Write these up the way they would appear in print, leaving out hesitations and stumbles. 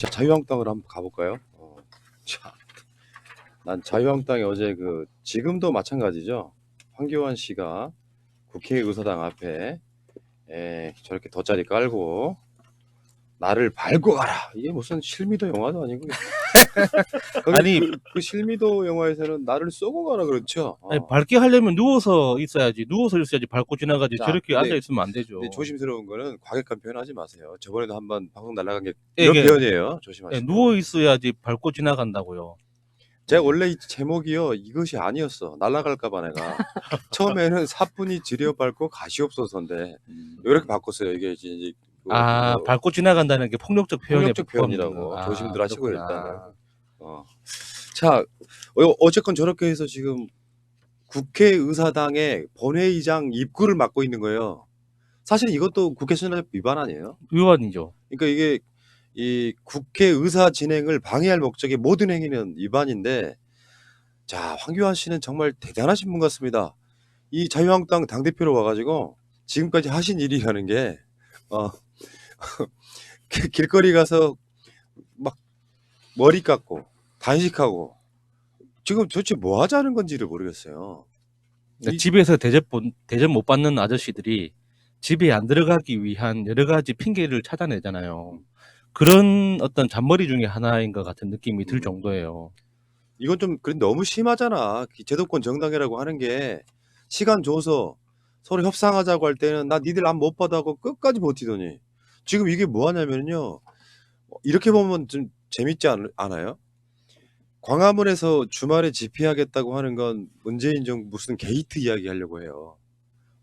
자, 자유한국당으로 한번 가볼까요? 자, 난 자유한국당이 어제 지금도 마찬가지죠. 황교안 씨가 국회의사당 앞에 저렇게 돗자리 깔고 나를 밟고 가라. 이게 무슨 실미도 영화도 아니고. 거기 아니, 그 실미도 영화에서는 나를 쏘고 가라 그렇죠. 아니, 밟게 하려면 누워서 있어야지. 누워서 있어야지 밟고 지나가지. 자, 저렇게 근데 앉아 있으면 안 되죠. 조심스러운 거는 과격한 표현하지 마세요. 저번에도 한번 방송 날아간 게 예, 이런 이게 표현이에요. 예, 조심하시고. 누워 있어야지 밟고 지나간다고요. 제가 원래 이 제목이요 이것이 아니었어. 날아갈까봐 내가 처음에는 사뿐히 지려밟고 가시옵소서인데 이렇게 바꿨어요. 이게 이제 아, 밟고 지나간다는 게 폭력적 표현에 폭력적 포함되는 표현이라고 거. 조심들 하시고 그렇구나. 일단은. 자, 어쨌건 저렇게 해서 지금 국회의사당의 본회의장 입구를 막고 있는 거예요. 사실 이것도 국회 순환 위반 아니에요? 위반이죠. 그러니까 이게 이 국회의사 진행을 방해할 목적의 모든 행위는 위반인데, 자, 황교안 씨는 정말 대단하신 분 같습니다. 이 자유한국당 당대표로 와가지고 지금까지 하신 일이라는 게, 어, 길거리 가서 막 머리 깎고 단식하고 지금 도대체 뭐 하자는 건지를 모르겠어요. 집에서 대접 못 받는 아저씨들이 집에 안 들어가기 위한 여러 가지 핑계를 찾아내잖아요. 그런 어떤 잔머리 중에 하나인 것 같은 느낌이 들 정도예요. 이건 좀 너무 심하잖아. 제도권 정당이라고 하는 게 시간 줘서 서로 협상하자고 할 때는 나 니들 안 못 받아 하고 끝까지 버티더니 지금 이게 뭐 하냐면요. 이렇게 보면 좀 재밌지 않아요? 광화문에서 주말에 집회하겠다고 하는 건 문재인 정부 무슨 게이트 이야기 하려고 해요.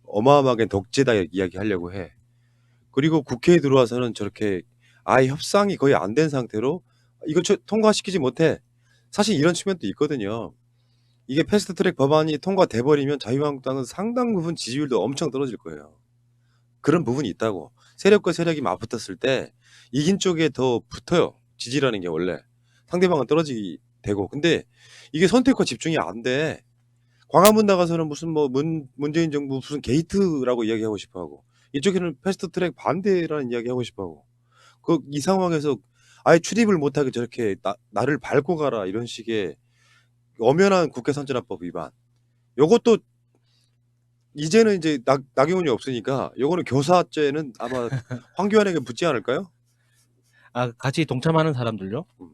어마어마하게 독재다 이야기 하려고 해. 그리고 국회에 들어와서는 저렇게 아예 협상이 거의 안 된 상태로 이거 통과시키지 못해. 사실 이런 측면도 있거든요. 이게 패스트트랙 법안이 통과돼 버리면 자유한국당은 상당 부분 지지율도 엄청 떨어질 거예요. 그런 부분이 있다고. 세력과 세력이 맞붙었을 때 이긴 쪽에 더 붙어요. 지지라는 게 원래. 상대방은 떨어지게 되고. 근데 이게 선택과 집중이 안 돼. 광화문 나가서는 무슨 문재인 정부 무슨 게이트라고 이야기하고 싶어 하고 이쪽에는 패스트트랙 반대라는 이야기하고 싶어 하고 이 상황에서 아예 출입을 못하게 저렇게 나를 밟고 가라 이런 식의 엄연한 국회 선진화법 위반. 요것도 이제는 이제 나경원이 없으니까 요거는 교사죄는 아마 황교안에게 붙지 않을까요? 아, 같이 동참하는 사람들요? 음.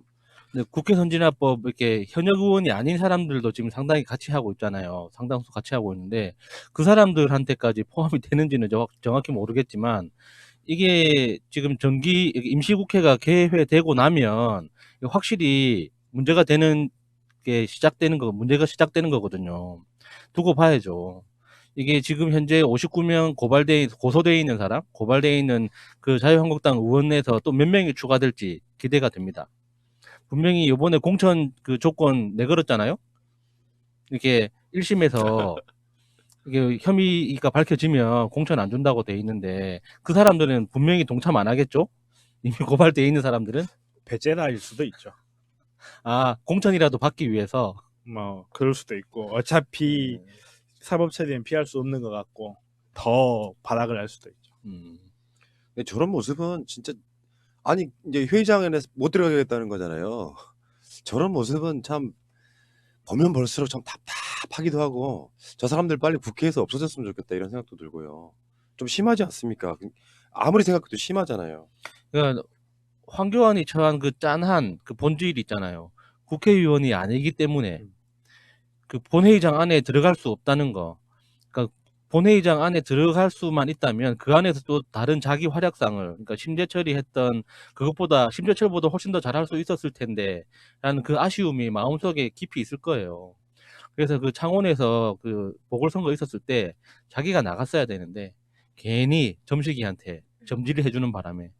근데 국회 선진화법 이렇게 현역 의원이 아닌 사람들도 지금 상당히 같이 하고 있잖아요. 상당수 같이 하고 있는데 그 사람들한테까지 포함이 되는지는 정확히 모르겠지만 이게 지금 임시국회가 개회되고 나면 확실히 문제가 시작되는 거거든요. 두고 봐야죠. 이게 지금 현재 59명 고소돼 있는 고발돼 있는 그 자유한국당 의원에서 또 몇 명이 추가될지 기대가 됩니다. 분명히 이번에 공천 그 조건 내걸었잖아요. 이렇게 1심에서 이게 혐의가 밝혀지면 공천 안 준다고 돼 있는데 그 사람들은 분명히 동참 안 하겠죠? 이미 고발돼 있는 사람들은 배제나일 수도 있죠. 공천이라도 받기 위해서 뭐 그럴 수도 있고 어차피 사법 처리는 피할 수 없는 것 같고 더 발악을 할 수도 있죠. 근데 저런 모습은 진짜 아니 이제 회의장에 못 들어가겠다는 거잖아요. 저런 모습은 참 보면 볼수록 좀 답답하기도 하고 저 사람들 빨리 국회에서 없어졌으면 좋겠다 이런 생각도 들고요. 좀 심하지 않습니까? 아무리 생각해도 심하잖아요. 그러니까 황교안이 처한 그 짠한 그 본질 있잖아요. 국회의원이 아니기 때문에 그 본회의장 안에 들어갈 수 없다는 거. 그러니까 본회의장 안에 들어갈 수만 있다면 그 안에서 또 다른 자기 활약상을, 그러니까 심재철보다 훨씬 더 잘할 수 있었을 텐데 라는 그 아쉬움이 마음속에 깊이 있을 거예요. 그래서 그 창원에서 그 보궐선거 있었을 때 자기가 나갔어야 되는데 괜히 점식이한테 점지를 해주는 바람에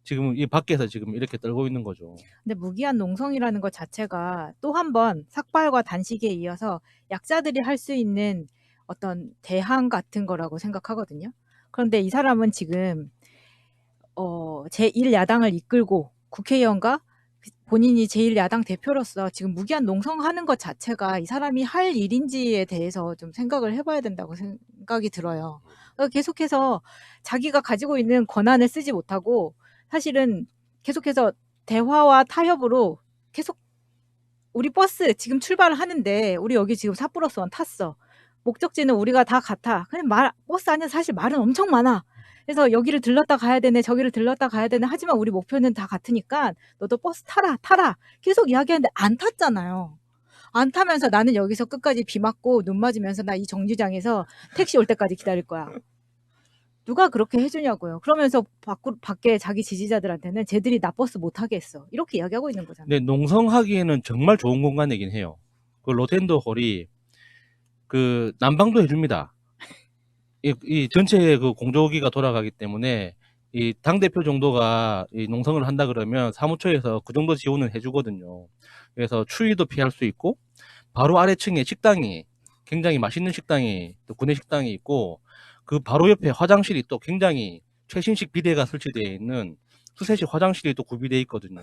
지금 이 밖에서 지금 이렇게 떨고 있는 거죠. 근데 무기한 농성이라는 것 자체가 또 한 번 삭발과 단식에 이어서 약자들이 할 수 있는 어떤 대항 같은 거라고 생각하거든요. 그런데 이 사람은 지금 제1야당을 이끌고 국회의원과 본인이 제1야당 대표로서 지금 무기한 농성하는 것 자체가 이 사람이 할 일인지에 대해서 좀 생각을 해봐야 된다고 생각이 들어요. 계속해서 자기가 가지고 있는 권한을 쓰지 못하고 사실은 계속해서 대화와 타협으로 계속 우리 버스 지금 출발을 하는데 우리 여기 지금 4+1 탔어. 목적지는 우리가 다 같아. 근데 버스 안에 사실 말은 엄청 많아. 그래서 여기를 들렀다 가야 되네, 저기를 들렀다 가야 되네. 하지만 우리 목표는 다 같으니까 너도 버스 타라. 계속 이야기하는데 안 탔잖아요. 안 타면서 나는 여기서 끝까지 비 맞고 눈 맞으면서 나 이 정류장에서 택시 올 때까지 기다릴 거야. 누가 그렇게 해주냐고요. 그러면서 밖에 자기 지지자들한테는 쟤들이 나 버스 못 타게 했어. 이렇게 이야기하고 있는 거잖아요. 근데 농성하기에는 정말 좋은 공간이긴 해요. 그 로텐더 홀이 그 난방도 해줍니다. 이 전체 그 공조기가 돌아가기 때문에 이 당대표 정도가 이 농성을 한다 그러면 사무처에서 그 정도 지원을 해주거든요. 그래서 추위도 피할 수 있고 바로 아래층에 식당이 굉장히 맛있는 식당이 또 구내 식당이 있고 그 바로 옆에 화장실이 또 굉장히 최신식 비데가 설치되어 있는 수세식 화장실이 또 구비되어 있거든요.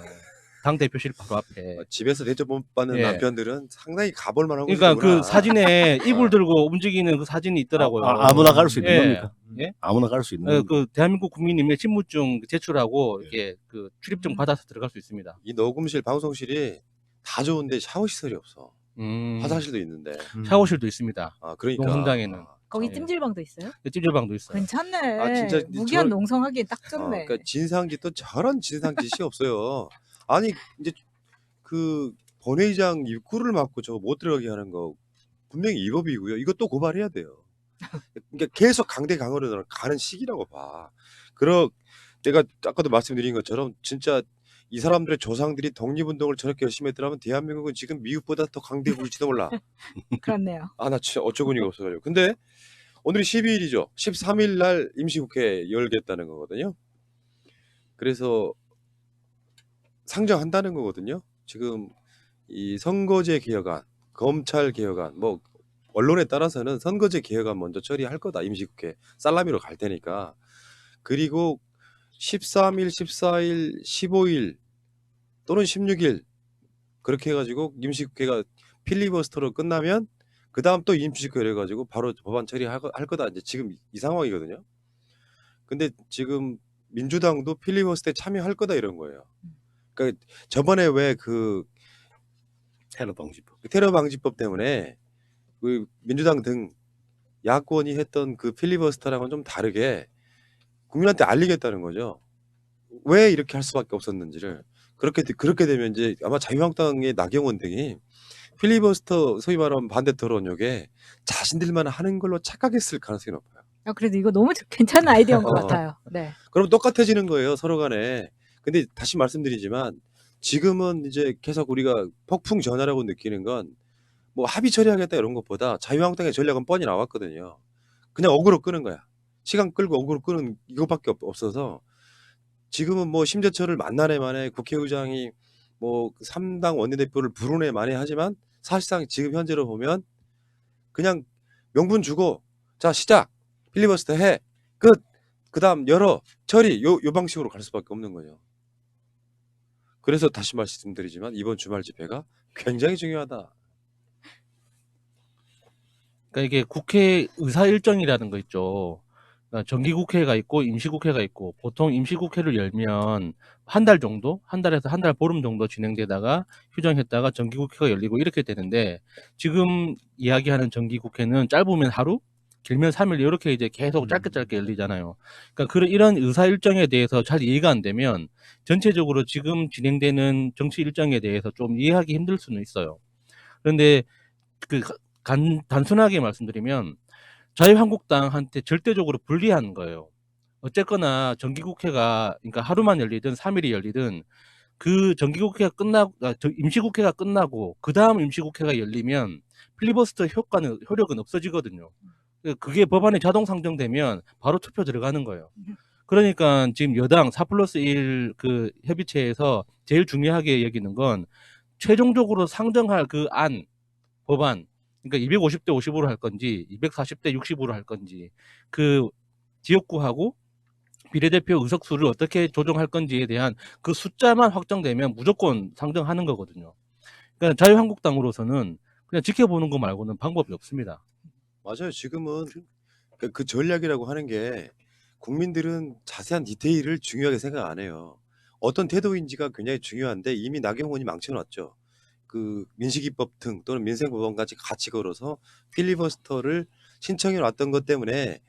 당대표실 바로 앞에. 집에서 대접 못 받는 예. 남편들은 상당히 가볼 만한 그러니까 곳이구나. 그 사진에 이불 들고 움직이는 그 사진이 있더라고요. 아무나 갈 수 있는 예. 겁니까? 예? 아무나 갈 수 있는 겁니까? 그 대한민국 국민님의 신분증 제출하고 이렇게 그 출입증 받아서 들어갈 수 있습니다. 이 녹음실, 방송실이 다 좋은데 샤워 시설이 없어. 화장실도 있는데. 샤워실도 있습니다. 아, 그러니까. 농성장에는. 거기 예. 찜질방도 있어요? 찜질방도 있어요. 괜찮네. 아, 진짜 무기한 저- 농성하기에 딱 좋네. 그러니까 진상짓도 저런 진상짓이 없어요. 아니 이제 그 본회의장 입구를 막고 저거 못 들어가게 하는 거 분명히 위법이고요. 이것도 고발해야 돼요. 그러니까 계속 강대강으로 가는 시기라고 봐. 내가 아까도 말씀드린 것처럼 진짜 이 사람들의 조상들이 독립운동을 저렇게 열심히 했더라면 대한민국은 지금 미국보다 더 강대국일지도 몰라. 그렇네요. 아, 나 진짜 어처구니가 없어가지고. 근데 오늘이 12일이죠. 13일 날 임시국회 열겠다는 거거든요. 그래서 상정한다는 거거든요. 지금 이 선거제 개혁안, 검찰 개혁안, 뭐 언론에 따라서는 선거제 개혁안 먼저 처리할 거다. 임시국회 살라미로 갈 테니까. 그리고 13일, 14일, 15일 또는 16일 그렇게 해가지고 임시국회가 필리버스터로 끝나면 그 다음 또 임시국회 해가지고 바로 법안 처리할 거다. 이제 지금 이 상황이거든요. 근데 지금 민주당도 필리버스터에 참여할 거다 이런 거예요. 그러니까 저번에 왜 그 테러 방지법. 테러 방지법 때문에 그 민주당 등 야권이 했던 그 필리버스터랑은 좀 다르게 국민한테 알리겠다는 거죠. 왜 이렇게 할 수밖에 없었는지를. 그렇게 되면 이제 아마 자유한국당의 나경원 등이 필리버스터 소위 말하면 반대 토론 요게 자신들만 하는 걸로 착각했을 가능성이 높아요. 그래도 이거 너무 괜찮은 아이디어인 것 어. 같아요. 네. 그럼 똑같아지는 거예요, 서로 간에. 근데 다시 말씀드리지만 지금은 이제 계속 우리가 폭풍 전야라고 느끼는 건 뭐 합의 처리하겠다 이런 것보다 자유한국당의 전략은 뻔히 나왔거든요. 그냥 어그로 끄는 거야. 시간 끌고 어그로 끄는 이것밖에 없어서 지금은 뭐 심재철을 만나네 만에 국회의장이 뭐 3당 원내대표를 부르네 만에 하지만 사실상 지금 현재로 보면 그냥 명분 주고 자 시작 필리버스터 해 끝 그다음 열어 처리 요 방식으로 갈 수밖에 없는 거죠. 그래서 다시 말씀드리지만 이번 주말 집회가 굉장히 중요하다. 그러니까 이게 국회 의사 일정이라는 거 있죠. 그러니까 정기국회가 있고 임시국회가 있고 보통 임시국회를 열면 한 달 정도, 한 달에서 한 달 보름 정도 진행되다가 휴정했다가 정기국회가 열리고 이렇게 되는데 지금 이야기하는 정기국회는 짧으면 하루, 길면 3일 이렇게 이제 계속 짧게 열리잖아요. 그러니까 이런 의사 일정에 대해서 잘 이해가 안 되면 전체적으로 지금 진행되는 정치 일정에 대해서 좀 이해하기 힘들 수는 있어요. 그런데 단순하게 말씀드리면 자유한국당한테 절대적으로 불리한 거예요. 어쨌거나 정기국회가 그러니까 하루만 열리든 3일이 열리든 그 정기국회가 끝나고 임시국회가 끝나고 그 다음 임시국회가 열리면 필리버스터 효력은 없어지거든요. 그게 법안에 자동 상정되면 바로 투표 들어가는 거예요. 그러니까 지금 여당 4+1 그 협의체에서 제일 중요하게 여기는 건 최종적으로 상정할 그 법안 그러니까 250대 55로 할 건지 240대 60으로 할 건지 그 지역구하고 비례대표 의석수를 어떻게 조정할 건지에 대한 그 숫자만 확정되면 무조건 상정하는 거거든요. 그러니까 자유한국당으로서는 그냥 지켜보는 거 말고는 방법이 없습니다. 맞아요. 지금은 그 전략이라고 하는 게 국민들은 자세한 디테일을 중요하게 생각 안 해요. 어떤 태도인지가 굉장히 중요한데 이미 나경원이 망쳐놨죠. 그 민식이법 등 또는 민생법원까지 같이 걸어서 필리버스터를 신청해 놨던 것 때문에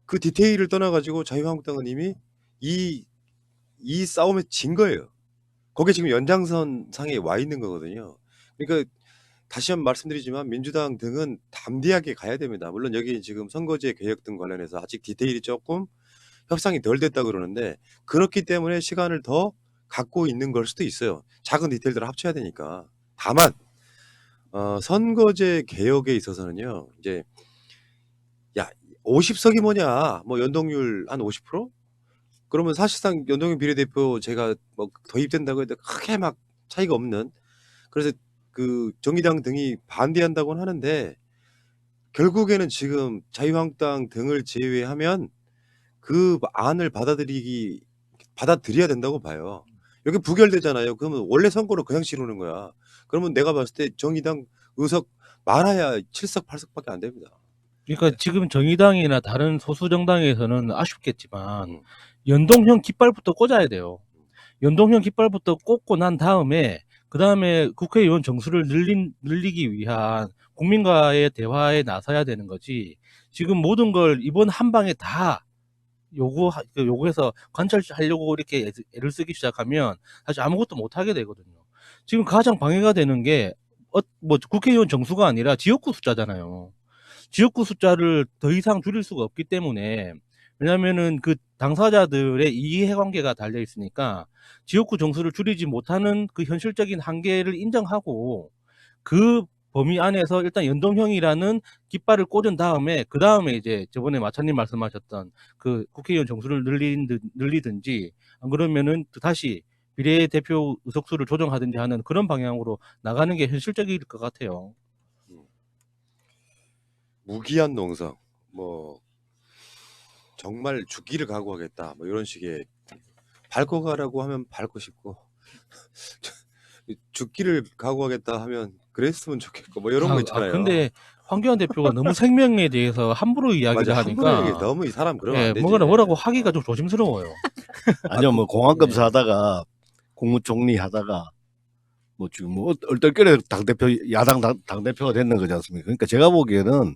그 디테일을 떠나가지고 자유한국당은 이미 이 싸움에 진 거예요. 거기에 지금 연장선 상에 와 있는 거거든요. 그러니까 다시 한번 말씀드리지만 민주당 등은 담대하게 가야 됩니다. 물론 여기 지금 선거제 개혁 등 관련해서 아직 디테일이 조금 협상이 덜 됐다 그러는데 그렇기 때문에 시간을 더 갖고 있는 걸 수도 있어요. 작은 디테일들을 합쳐야 되니까. 다만 선거제 개혁에 있어서는요. 이제 야 50석이 뭐냐? 뭐 연동률 한 50%? 그러면 사실상 연동형 비례대표 제가 뭐 도입된다고 해도 크게 막 차이가 없는 그래서 그 정의당 등이 반대한다고는 하는데 결국에는 지금 자유한국당 등을 제외하면 그 안을 받아들여야 된다고 봐요. 여기 부결되잖아요. 그러면 원래 선거로 그냥 치르는 거야. 그러면 내가 봤을 때 정의당 의석 많아야 7석, 8석밖에 안 됩니다. 그러니까 지금 정의당이나 다른 소수 정당에서는 아쉽겠지만 음. 연동형 깃발부터 꽂아야 돼요. 연동형 깃발부터 꽂고 난 다음에 그 다음에 국회의원 정수를 늘리기 위한 국민과의 대화에 나서야 되는 거지. 지금 모든 걸 이번 한 방에 다 요구해서 관철하려고 이렇게 애를 쓰기 시작하면 사실 아무것도 못 하게 되거든요. 지금 가장 방해가 되는 게 뭐 국회의원 정수가 아니라 지역구 숫자잖아요. 지역구 숫자를 더 이상 줄일 수가 없기 때문에 왜냐면은 그 당사자들의 이해관계가 달려 있으니까 지역구 정수를 줄이지 못하는 그 현실적인 한계를 인정하고 그 범위 안에서 일단 연동형이라는 깃발을 꽂은 다음에 그 다음에 이제 저번에 마차님 말씀하셨던 그 국회의원 정수를 늘리든지 안 그러면은 또 다시 비례대표 의석수를 조정하든지 하는 그런 방향으로 나가는 게 현실적일 것 같아요. 무기한 농성, 뭐 정말 죽기를 각오하겠다, 뭐 이런 식의 밟고 가라고 하면 밟고 싶고 죽기를 각오하겠다 하면 그랬으면 좋겠고 뭐 이런 거 있잖아요. 근데 황교안 대표가 너무 생명에 대해서 함부로 이야기를 맞아, 함부로 얘기해. 하니까 너무 이 사람 그러면 안 되지. 뭐라고 하기가 좀 조심스러워요. 아니요, 뭐 공항검사 네. 하다가 국무총리 하다가 뭐 지금 뭐 얼떨결에 당대표 야당 당대표가 됐는 거지 않습니까? 그러니까 제가 보기에는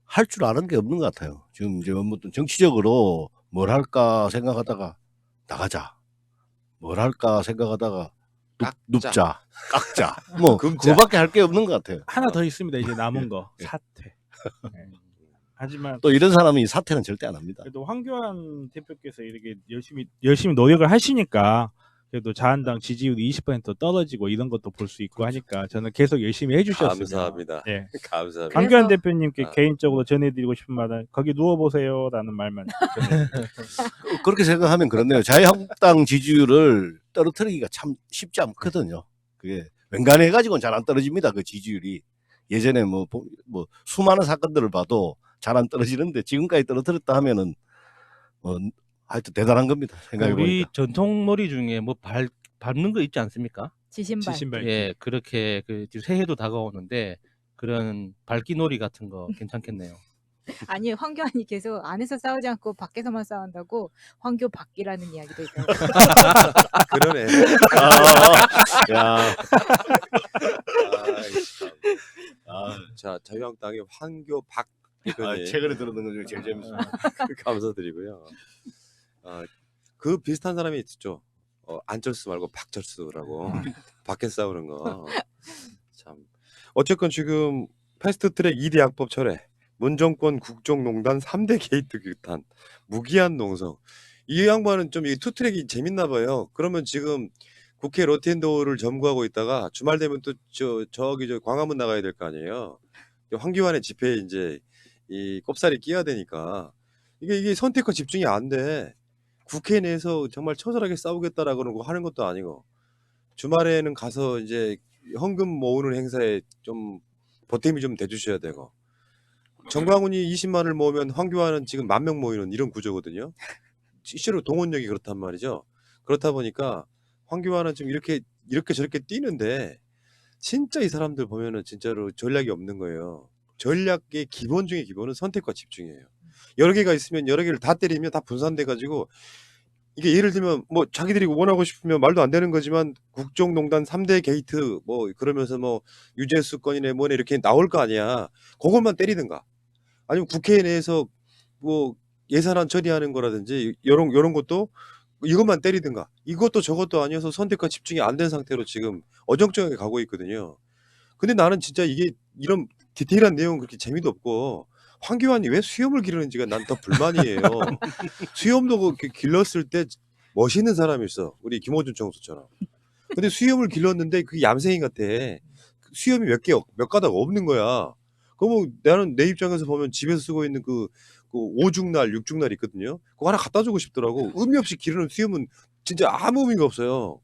할 줄 아는 게 없는 것 같아요. 지금 이제 뭐 정치적으로 뭘 할까 생각하다가 나가자. 뭘 할까 생각하다가 눕자, 깎자. 뭐 금자. 그거밖에 할 게 없는 것 같아요. 하나 더 있습니다. 이제 남은 거 예. 사퇴. 네. 하지만 또 이런 사람이 사퇴는 절대 안 합니다. 그래도 황교안 대표께서 이렇게 열심히 노력을 하시니까 그래도 자한당 지지율이 20% 떨어지고 이런 것도 볼 수 있고 하니까 저는 계속 열심히 해주셨으면. 감사합니다. 예. 감사합니다. 황교안 그래서- 대표님께 아. 개인적으로 전해드리고 싶은 말은 거기 누워보세요라는 말만. 그렇게 생각하면 그렇네요. 자유한국당 지지율을 떨어뜨리기가 참 쉽지 않거든요. 그게 웬간해 가지고는 잘 안 떨어집니다. 그 지지율이 예전에 뭐 수많은 사건들을 봐도 잘 안 떨어지는데 지금까지 떨어뜨렸다 하면은 뭐 하여튼 대단한 겁니다. 생각해 우리 보니까. 전통놀이 중에 뭐 밟는 거 있지 않습니까? 지신발. 지신발. 예, 그렇게 그 지금 새해도 다가오는데 그런 밟기놀이 같은 거 괜찮겠네요. 아니 황교안이 계속 안에서 싸우지 않고 밖에서만 싸운다고 황교 밖이라는 이야기도 있어요. 그러네. 야, 아이, 참. 자, 자유한국당의 황교 박 대표님 최근에 들었는 거 중에 제일 재밌어요. 감사드리고요. 그 비슷한 사람이 있었죠. 안철수 말고 박철수라고 밖에 싸우는 거. 참. 어쨌건 지금 패스트트랙 2대 양법 철회, 문정권 국정농단 3대 게이트 규탄, 무기한 농성. 이 양반은 좀 이 투트랙이 재밌나 봐요. 그러면 지금 국회 로텐도를 점거하고 있다가 주말 되면 또 저기 광화문 나가야 될 거 아니에요. 황교안의 집회에 이제 이 꼽살이 끼어야 되니까 이게 선택과 집중이 안 돼. 국회 내에서 정말 처절하게 싸우겠다라고 그러고 하는 것도 아니고 주말에는 가서 이제 헌금 모으는 행사에 좀 보탬이 좀 돼주셔야 되고 정광훈이 20만을 모으면 황교안은 지금 10,000명 모이는 이런 구조거든요. 실제로 동원력이 그렇단 말이죠. 그렇다 보니까 황교안은 좀 이렇게 저렇게 뛰는데 진짜 이 사람들 보면은 진짜로 전략이 없는 거예요. 전략의 기본 중에 기본은 선택과 집중이에요. 여러 개가 있으면 여러 개를 다 때리면 다 분산돼 가지고 이게 예를 들면 뭐 자기들이 원하고 싶으면 말도 안 되는 거지만 국정농단 3대 게이트 뭐 그러면서 뭐 유재수 건이네 뭐네 이렇게 나올 거 아니야. 그것만 때리든가. 아니면 국회 내에서 뭐 예산안 처리하는 거라든지 요런 것도 이것만 때리든가. 이것도 저것도 아니어서 선택과 집중이 안 된 상태로 지금 어정쩡하게 가고 있거든요. 근데 나는 진짜 이게 이런 디테일한 내용은 그렇게 재미도 없고 황교안이 왜 수염을 기르는지가 난 더 불만이에요. 수염도 그렇게 길렀을 때 멋있는 사람이 있어. 우리 김어준 총수처럼. 근데 수염을 길렀는데 그게 얌생이 같아. 수염이 몇 가닥 없는 거야. 그러면 나는 내 입장에서 보면 집에서 쓰고 있는 그 오중날, 육중날 있거든요. 그거 하나 갖다 주고 싶더라고. 의미 없이 기르는 수염은 진짜 아무 의미가 없어요.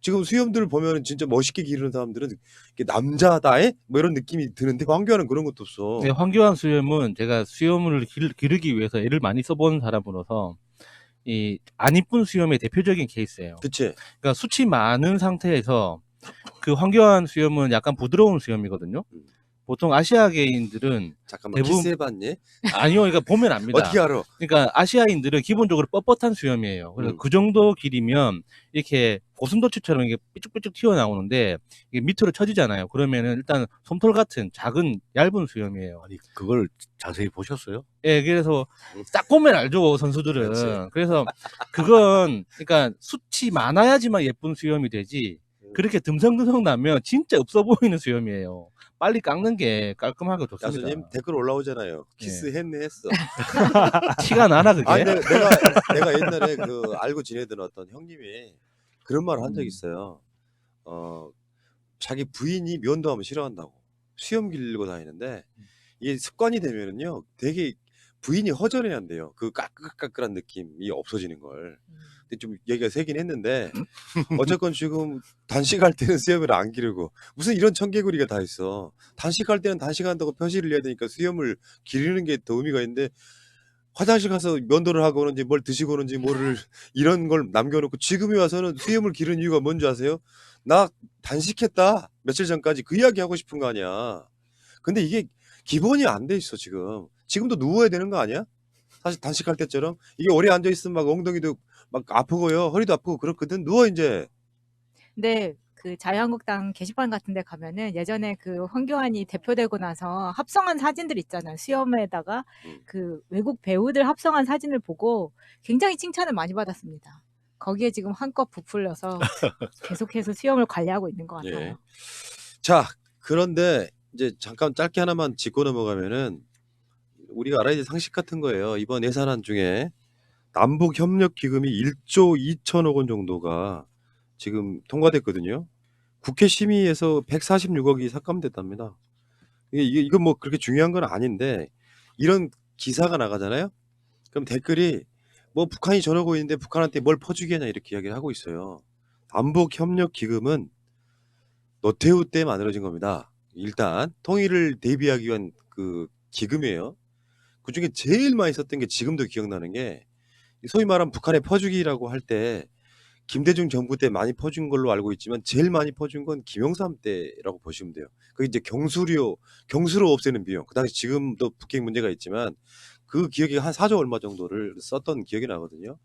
지금 수염들을 보면은 진짜 멋있게 기르는 사람들은 이게 남자다에 뭐 이런 느낌이 드는데 황교안은 그런 것도 없어. 네, 황교안 수염은 제가 수염을 기르기 위해서 애를 많이 써본 사람으로서 이 안 이쁜 수염의 대표적인 케이스예요. 그치? 그러니까 수치 많은 상태에서 그 황교안 수염은 약간 부드러운 수염이거든요. 보통 아시아계인들은 잠깐만 대부분- 키스해봤니? 아니요, 그러니까 보면 압니다. 어떻게 알아? 그러니까 아시아인들은 기본적으로 뻣뻣한 수염이에요. 그래서 그 정도 길이면 이렇게 고슴도치처럼 이게 삐쭉삐쭉 튀어나오는데 이게 밑으로 쳐지잖아요. 그러면은 일단 솜털 같은 작은 얇은 수염이에요. 아니 그걸 자세히 보셨어요? 예, 그래서 딱 보면 알죠, 선수들은. 그렇지. 그래서 그건 그러니까 수치 많아야지만 예쁜 수염이 되지. 그렇게 듬성듬성 나면 진짜 없어 보이는 수염이에요. 빨리 깎는 게 깔끔하고 좋습니다. 야수님 댓글 올라오잖아요. 키스했네 했어. 티가 나나 그게? 아니 내가 옛날에 그 알고 지내던 어떤 형님이 그런 말을 한 적이 있어요. 자기 부인이 면도하면 싫어한다고 수염 길고 다니는데 이게 습관이 되면은요 되게 부인이 허전해야 한대요. 그 까끌까끌한 느낌이 없어지는 걸. 근데 좀 얘기가 세긴 했는데 어쨌건 지금 단식할 때는 수염을 안 기르고 무슨 이런 청개구리가 다 있어. 단식할 때는 단식한다고 표시를 해야 되니까 수염을 기르는 게 더 의미가 있는데 화장실 가서 면도를 하고 오는지 뭘 드시고 오는지 뭐를 이런 걸 남겨놓고 지금에 와서는 수염을 기른 이유가 뭔지 아세요? 나 단식했다 며칠 전까지 그 이야기 하고 싶은 거 아니야. 근데 이게 기본이 안 돼 있어 지금. 지금도 누워야 되는 거 아니야? 사실 단식할 때처럼 이게 오래 앉아 있으면 막 엉덩이도 막 아프고요 허리도 아프고 그렇거든. 누워 이제. 근데 그 자유한국당 게시판 같은 데 가면은 예전에 그 황교안이 대표되고 나서 합성한 사진들 있잖아요. 수염에다가 그 외국 배우들 합성한 사진을 보고 굉장히 칭찬을 많이 받았습니다. 거기에 지금 한껏 부풀려서 계속해서 수염을 관리하고 있는 것 같아요. 예. 자 그런데 이제 잠깐 짧게 하나만 짚고 넘어가면은 우리가 알아야 될 상식 같은 거예요. 이번 예산안 중에 남북 협력 기금이 1조 2천억 원 정도가 지금 통과됐거든요. 국회 심의에서 146억이 삭감됐답니다. 이건 뭐 그렇게 중요한 건 아닌데 이런 기사가 나가잖아요. 그럼 댓글이 뭐 북한이 저러고 있는데 북한한테 뭘 퍼주겠냐 이렇게 이야기를 하고 있어요. 남북 협력 기금은 노태우 때 만들어진 겁니다. 일단 통일을 대비하기 위한 그 기금이에요. 그 중에 제일 많이 썼던 게 지금도 기억나는 게 소위 말하면 북한에 퍼주기라고 할 때 김대중 정부 때 많이 퍼준 걸로 알고 있지만 제일 많이 퍼준 건 김영삼 때라고 보시면 돼요. 그게 이제 경수로 없애는 비용. 그 당시 지금도 북핵 문제가 있지만 그 기억이 한 4조 얼마 정도를 썼던 기억이 나거든요.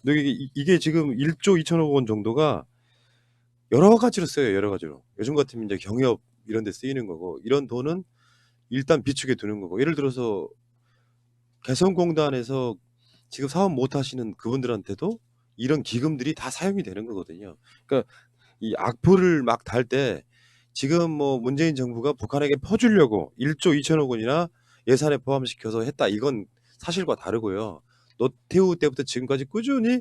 근데 이게 지금 1조 2천억 원 정도가 여러 가지로 써요. 여러 가지로. 요즘 같으면 이제 경협 이런 데 쓰이는 거고 이런 돈은 일단 비축해 두는 거고 예를 들어서 개성공단에서 지금 사업 못 하시는 그분들한테도 이런 기금들이 다 사용이 되는 거거든요. 그러니까 이 악플을 막 달 때 지금 뭐 문재인 정부가 북한에게 퍼주려고 1조 2천억 원이나 예산에 포함시켜서 했다. 이건 사실과 다르고요. 노태우 때부터 지금까지 꾸준히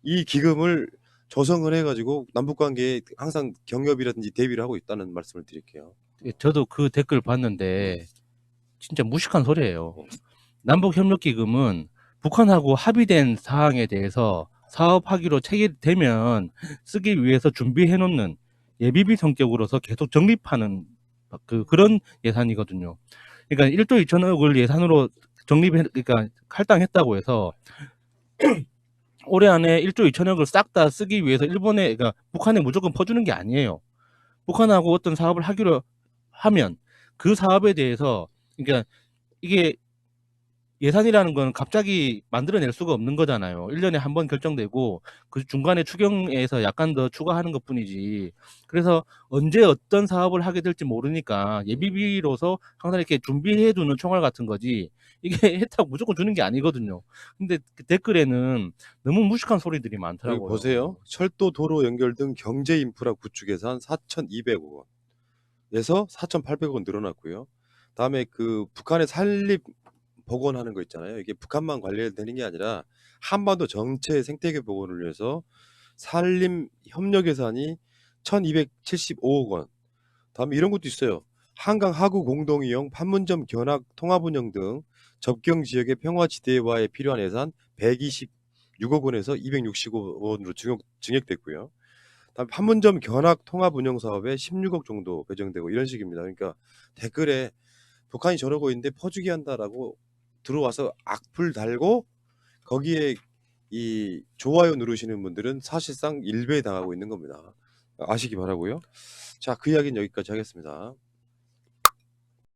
이 기금을 조성을 해가지고 남북관계에 항상 경협이라든지 대비를 하고 있다는 말씀을 드릴게요. 저도 그 댓글 봤는데 진짜 무식한 소리예요. 남북협력기금은 북한하고 합의된 사항에 대해서 사업하기로 체결되면 쓰기 위해서 준비해놓는 예비비 성격으로서 계속 적립하는 그런 예산이거든요. 그러니까 1조 2천억을 예산으로 그러니까 할당했다고 해서 올해 안에 1조 2천억을 싹 다 쓰기 위해서 그러니까 북한에 무조건 퍼주는 게 아니에요. 북한하고 어떤 사업을 하기로 하면 그 사업에 대해서 그러니까 이게 예산이라는 건 갑자기 만들어낼 수가 없는 거잖아요. 1년에 한 번 결정되고 그 중간에 추경에서 약간 더 추가하는 것뿐이지. 그래서 언제 어떤 사업을 하게 될지 모르니까 예비비로서 항상 이렇게 준비해 두는 총알 같은 거지. 이게 혜택 무조건 주는 게 아니거든요. 근데 그 댓글에는 너무 무식한 소리들이 여기 많더라고요. 보세요. 철도, 도로 연결 등 경제 인프라 구축 예산 4,200억 원에서 4,800억 원 늘어났고요. 다음에 그 북한의 산립 복원하는 거 있잖아요. 이게 북한만 관리되는 게 아니라 한반도 전체 생태계 복원을 위해서 산림 협력 예산이 1,275억 원. 다음에 이런 것도 있어요. 한강 하구 공동 이용, 판문점 견학 통합 운영 등 접경 지역의 평화지대화에 필요한 예산 126억 원에서 265억 원으로 증액됐고요. 다음 판문점 견학 통합 운영 사업에 16억 정도 배정되고 이런 식입니다. 그러니까 댓글에 북한이 저러고 있는데 퍼주기 한다라고 들어와서 악플 달고 거기에 이 좋아요 누르시는 분들은 사실상 일배 당하고 있는 겁니다. 아시기 바라고요. 자, 그 이야기는 여기까지 하겠습니다.